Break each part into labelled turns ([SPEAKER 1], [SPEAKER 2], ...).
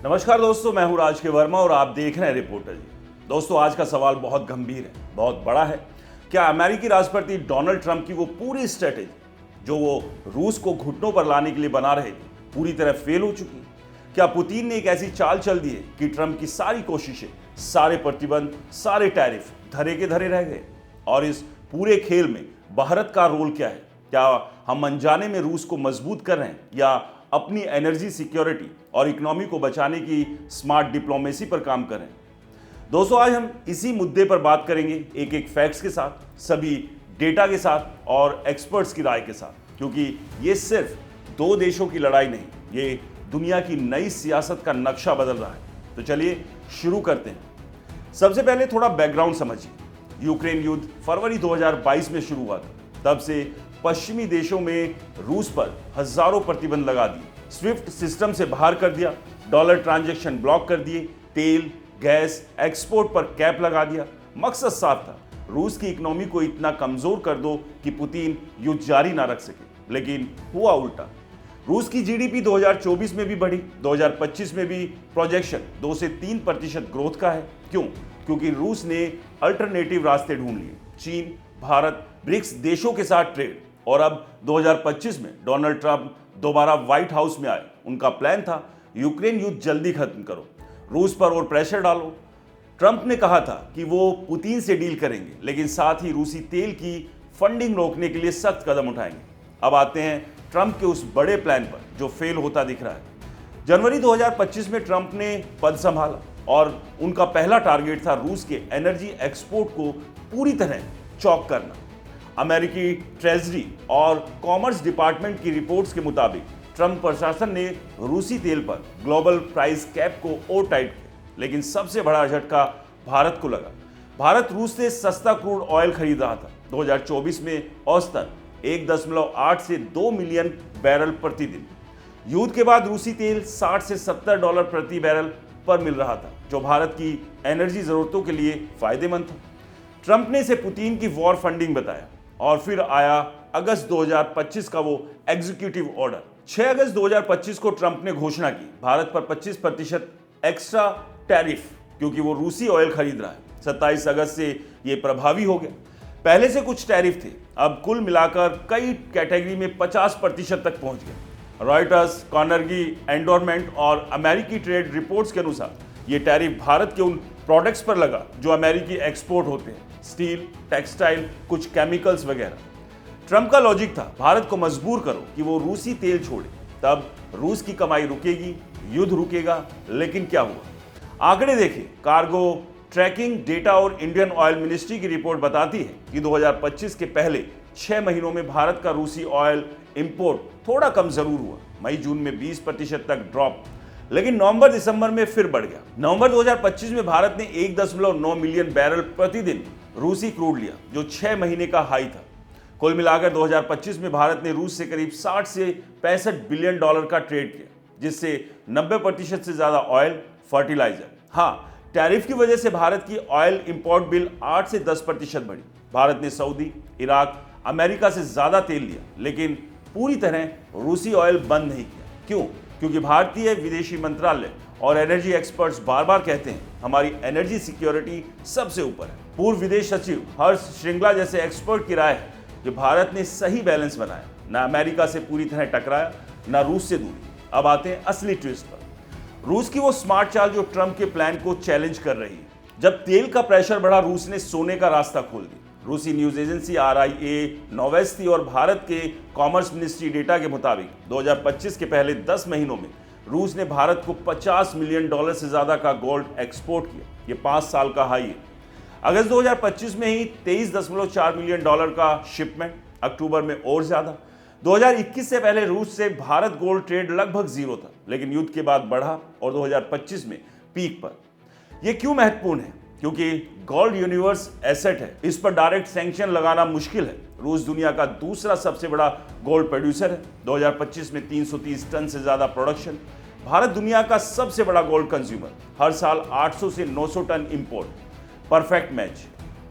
[SPEAKER 1] नमस्कार दोस्तों, मैं हूं राज के वर्मा और आप देख रहे हैं रिपोर्टर जी। दोस्तों, आज का सवाल बहुत गंभीर है, बहुत बड़ा है। क्या अमेरिकी राष्ट्रपति डोनाल्ड ट्रंप की वो पूरी स्ट्रेटेजी जो वो रूस को घुटनों पर लाने के लिए बना रहे थे, पूरी तरह फेल हो चुकी? क्या पुतिन ने एक ऐसी चाल चल दी है कि ट्रंप की सारी कोशिशें, सारे प्रतिबंध, सारे टैरिफ धरे के धरे रह गए? और इस पूरे खेल में भारत का रोल क्या है? क्या हम अनजाने में रूस को मजबूत कर रहे हैं या अपनी एनर्जी सिक्योरिटी और इकोनॉमी को बचाने की स्मार्ट डिप्लोमेसी पर काम कर रहे हैं? दोस्तों, आज हम इसी मुद्दे पर बात करेंगे, एक एक फैक्ट्स के साथ, सभी डेटा के साथ और एक्सपर्ट्स की राय के साथ, क्योंकि ये सिर्फ दो देशों की लड़ाई नहीं, ये दुनिया की नई सियासत का नक्शा बदल रहा है। तो चलिए शुरू करते हैं। सबसे पहले थोड़ा बैकग्राउंड समझिए। यूक्रेन युद्ध फरवरी 2022 में शुरू हुआ था। तब से पश्चिमी देशों में रूस पर हजारों प्रतिबंध लगा दिए, स्विफ्ट सिस्टम से बाहर कर दिया, डॉलर ट्रांजैक्शन ब्लॉक कर दिए, तेल गैस एक्सपोर्ट पर कैप लगा दिया। मकसद साफ था, रूस की इकोनॉमी को इतना कमजोर कर दो कि पुतिन युद्ध जारी ना रख सके। लेकिन हुआ उल्टा। रूस की जीडीपी 2024 में भी बढ़ी, 2025 में भी प्रोजेक्शन 2 से 3% ग्रोथ का है। क्यों? क्योंकि रूस ने अल्टरनेटिव रास्ते ढूंढ लिए। चीन, भारत, ब्रिक्स देशों के साथ ट्रेड, और अब 2025 में डोनाल्ड ट्रंप दोबारा व्हाइट हाउस में आए। उनका प्लान था, यूक्रेन युद्ध जल्दी खत्म करो, रूस पर और प्रेशर डालो। ट्रंप ने कहा था कि वो पुतिन से डील करेंगे, लेकिन साथ ही रूसी तेल की फंडिंग रोकने के लिए सख्त कदम उठाएंगे। अब आते हैं ट्रंप के उस बड़े प्लान पर जो फेल होता दिख रहा है। जनवरी 2025 में ट्रंप ने पद संभाला और उनका पहला टारगेट था रूस के एनर्जी एक्सपोर्ट को पूरी तरह चौक करना। अमेरिकी ट्रेजरी और कॉमर्स डिपार्टमेंट की रिपोर्ट्स के मुताबिक ट्रंप प्रशासन ने रूसी तेल पर ग्लोबल प्राइस कैप को और टाइट किया। लेकिन सबसे बड़ा झटका भारत को लगा। भारत रूस से सस्ता क्रूड ऑयल खरीद रहा था। 2024 में औसतन 1.8 से 2 मिलियन बैरल प्रतिदिन। युद्ध के बाद रूसी तेल 60 से $70 प्रति बैरल पर मिल रहा था, जो भारत की एनर्जी जरूरतों के लिए फायदेमंद था। ट्रंप ने इसे पुतिन की वॉर फंडिंग बताया। और फिर आया अगस्त 2025 का वो एग्जीक्यूटिव ऑर्डर। 6 अगस्त 2025 को ट्रंप ने घोषणा की भारत पर 25% एक्स्ट्रा टैरिफ, क्योंकि वो रूसी ऑयल खरीद रहा है। 27 अगस्त से ये प्रभावी हो गया। पहले से कुछ टैरिफ थे, अब कुल मिलाकर कई कैटेगरी में 50% तक पहुंच गए। रॉयटर्स, कार्नेगी एंडोर्मेंट और अमेरिकी ट्रेड रिपोर्ट्स के अनुसार ये टैरिफ भारत के उन प्रोडक्ट्स पर लगा जो अमेरिकी एक्सपोर्ट होते हैं, स्टील, टेक्सटाइल, कुछ केमिकल्स वगैरह। ट्रंप का लॉजिक था, भारत को मजबूर करो कि वो रूसी तेल छोड़े, तब रूस की कमाई रुकेगी, युद्ध रुकेगा। लेकिन क्या हुआ? आंकड़े देखें, कार्गो ट्रैकिंग डेटा और इंडियन ऑयल मिनिस्ट्री की रिपोर्ट बताती है कि 2025 के पहले 6 महीनों में भारत का रूसी ऑयल इंपोर्ट थोड़ा कम जरूर हुआ, मई जून में 20% तक ड्रॉप, लेकिन नवंबर दिसंबर में फिर बढ़ गया। नवंबर 2025 में भारत ने 1.9 मिलियन बैरल प्रतिदिन रूसी क्रूड लिया, जो 6 महीने का हाई था। कुल मिलाकर 2025 में भारत ने रूस से करीब 60 से 65 बिलियन डॉलर का ट्रेड किया, जिससे 90% से ज्यादा ऑयल, फर्टिलाइजर। हाँ, टैरिफ की वजह से भारत की ऑयल इंपोर्ट बिल 8 से 10% बढ़ी। भारत ने सऊदी, इराक, अमेरिका से ज्यादा तेल लिया, लेकिन पूरी तरह रूसी ऑयल बंद नहीं किया। क्यों? क्योंकि भारतीय विदेशी मंत्रालय और एनर्जी एक्सपर्ट्स बार बार कहते हैं, हमारी एनर्जी सिक्योरिटी सबसे ऊपर है। पूर्व विदेश सचिव हर्ष श्रृंगला जैसे एक्सपर्ट की राय है कि भारत ने सही बैलेंस बनाया, ना अमेरिका से पूरी तरह टकराया, ना रूस से दूरी। अब आते हैं असली ट्विस्ट पर। रूस की वो स्मार्ट चाल जो ट्रंप के प्लान को चैलेंज कर रही है। जब तेल का प्रेशर बढ़ा, रूस ने सोने का रास्ता खोल दिया। रूसी न्यूज एजेंसी RIA नोवेस्टी और भारत के कॉमर्स मिनिस्ट्री डेटा के मुताबिक 2025 के पहले 10 महीनों में रूस ने भारत को $50 मिलियन से ज्यादा का गोल्ड एक्सपोर्ट किया। ये 5 साल का हाई है। अगस्त 2025 में ही $23.4 मिलियन का शिपमेंट, अक्टूबर में और ज्यादा। 2021 से पहले रूस से भारत गोल्ड ट्रेड लगभग जीरो था, लेकिन युद्ध के बाद बढ़ा और 2025 में पीक पर। यह क्यों महत्वपूर्ण है? क्योंकि गोल्ड यूनिवर्स एसेट है, इस पर डायरेक्ट सैंक्शन लगाना मुश्किल है। रूस दुनिया का दूसरा सबसे बड़ा गोल्ड प्रोड्यूसर है, 2025 में 330 टन से ज्यादा प्रोडक्शन। भारत दुनिया का सबसे बड़ा गोल्ड कंज्यूमर, हर साल 800 से 900 ton import. Perfect match.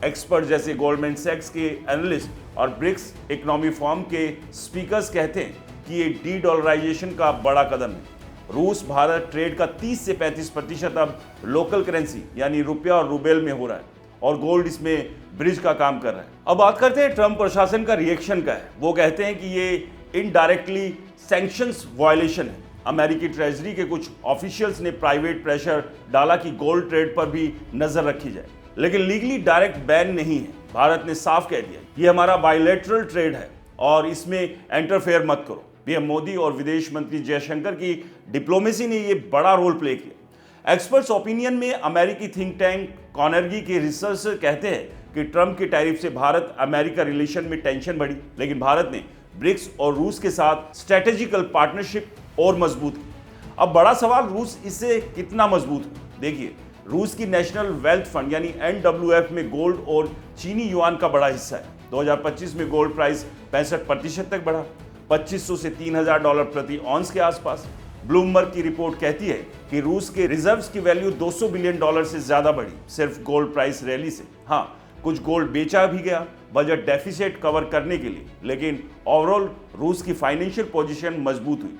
[SPEAKER 1] Expert जैसे गोल्डमैन सैक्स के एनालिस्ट और ब्रिक्स इकोनॉमी फोरम के स्पीकर्स कहते हैं कि ये डी डॉलराइजेशन का बड़ा कदम है। रूस भारत ट्रेड का 30 से 35% अब लोकल करेंसी यानी रुपया और रूबेल में हो रहा है और गोल्ड इसमें ब्रिज का काम कर रहा है। अब बात करते हैं ट्रंप प्रशासन का रिएक्शन का है। वो कहते हैं कि ये इनडायरेक्टली सैंक्शंस वायलेशन है। अमेरिकी ट्रेजरी के कुछ ऑफिशियल्स ने प्राइवेट प्रेशर डाला कि गोल्ड ट्रेड पर भी नजर रखी जाए, लेकिन लीगली डायरेक्ट बैन नहीं है। भारत ने साफ कह दिया ये हमारा बायलैटरल ट्रेड है और इसमें इंटरफेयर मत करो। पीएम मोदी और विदेश मंत्री जयशंकर की डिप्लोमेसी ने ये बड़ा रोल प्ले किया। एक्सपर्ट्स ओपिनियन में अमेरिकी थिंक टैंक कॉनर्गी के रिसर्चर कहते हैं कि ट्रंप की टैरिफ से भारत अमेरिका रिलेशन में टेंशन बढ़ी, लेकिन भारत ने ब्रिक्स और रूस के साथ स्ट्रेटेजिकल पार्टनरशिप और मजबूत की। अब बड़ा सवाल रूस इससे कितना मजबूत है। देखिए, रूस की नेशनल वेल्थ फंड यानी NWF में गोल्ड और चीनी युआन का बड़ा हिस्सा है। 2025 में गोल्ड प्राइस 65% तक बढ़ा, $2500 से $3000 प्रति ऑन्स के आसपास। ब्लूमबर्ग की रिपोर्ट कहती है कि रूस के रिजर्व्स की वैल्यू $200 बिलियन से ज्यादा बढ़ी सिर्फ गोल्ड प्राइस रैली से। हाँ, कुछ गोल्ड बेचा भी गया बजट डेफिसिट कवर करने के लिए, लेकिन ओवरऑल रूस की फाइनेंशियल पोजीशन मजबूत हुई।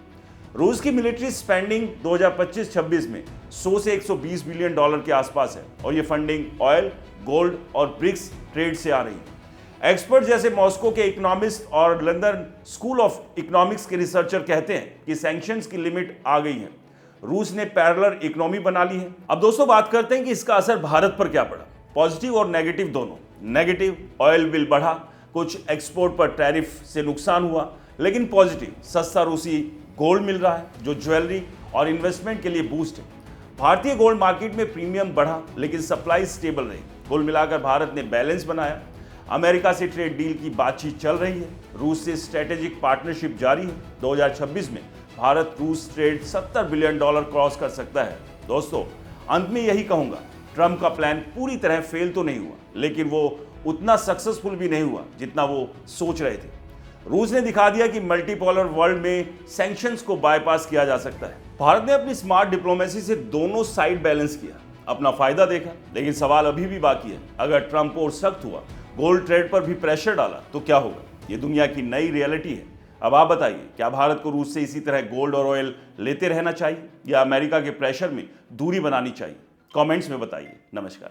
[SPEAKER 1] रूस की मिलिट्री स्पेंडिंग 2025-26 में 100 से $120 बिलियन के आसपास है और ये फंडिंग ऑयल, गोल्ड और ब्रिक्स ट्रेड से आ रही है। एक्सपर्ट जैसे मॉस्को के इकोनॉमिस्ट और लंदन स्कूल ऑफ इकोनॉमिक्स के रिसर्चर कहते हैं कि सैंक्शंस की लिमिट आ गई है। रूस ने पैरेलल इकोनॉमी बना ली है। अब दोस्तों बात करते हैं कि इसका असर भारत पर क्या पड़ा। पॉजिटिव और नेगेटिव दोनों। नेगेटिव, ऑयल बिल बढ़ा, कुछ एक्सपोर्ट पर टैरिफ से नुकसान हुआ, लेकिन पॉजिटिव, सस्ता रूसी गोल्ड मिल रहा है जो ज्वेलरी और इन्वेस्टमेंट के लिए बूस्ट है। भारतीय गोल्ड मार्केट में प्रीमियम बढ़ा, लेकिन सप्लाई स्टेबल रही। कुल मिलाकर भारत ने बैलेंस बनाया। अमेरिका से ट्रेड डील की बातचीत चल रही है, रूस से स्ट्रेटेजिक पार्टनरशिप जारी है। 2026 में भारत रूस ट्रेड $70 बिलियन क्रॉस कर सकता है। दोस्तों, अंत में यही कहूंगा, ट्रंप का प्लान पूरी तरह फेल तो नहीं हुआ, लेकिन वो उतना सक्सेसफुल भी नहीं हुआ जितना वो सोच रहे थे। रूस ने दिखा दिया कि मल्टीपोलर वर्ल्ड में सैंक्शंस को बाईपास किया जा सकता है। भारत ने अपनी स्मार्ट डिप्लोमेसी से दोनों साइड बैलेंस किया, अपना फायदा देखा, लेकिन सवाल अभी भी बाकी है। अगर ट्रंप और सख्त हुआ, गोल्ड ट्रेड पर भी प्रेशर डाला, तो क्या होगा? ये दुनिया की नई रियलिटी है। अब आप बताइए, क्या भारत को रूस से इसी तरह गोल्ड और ऑयल लेते रहना चाहिए या अमेरिका के प्रेशर में दूरी बनानी चाहिए? कमेंट्स में बताइए। नमस्कार।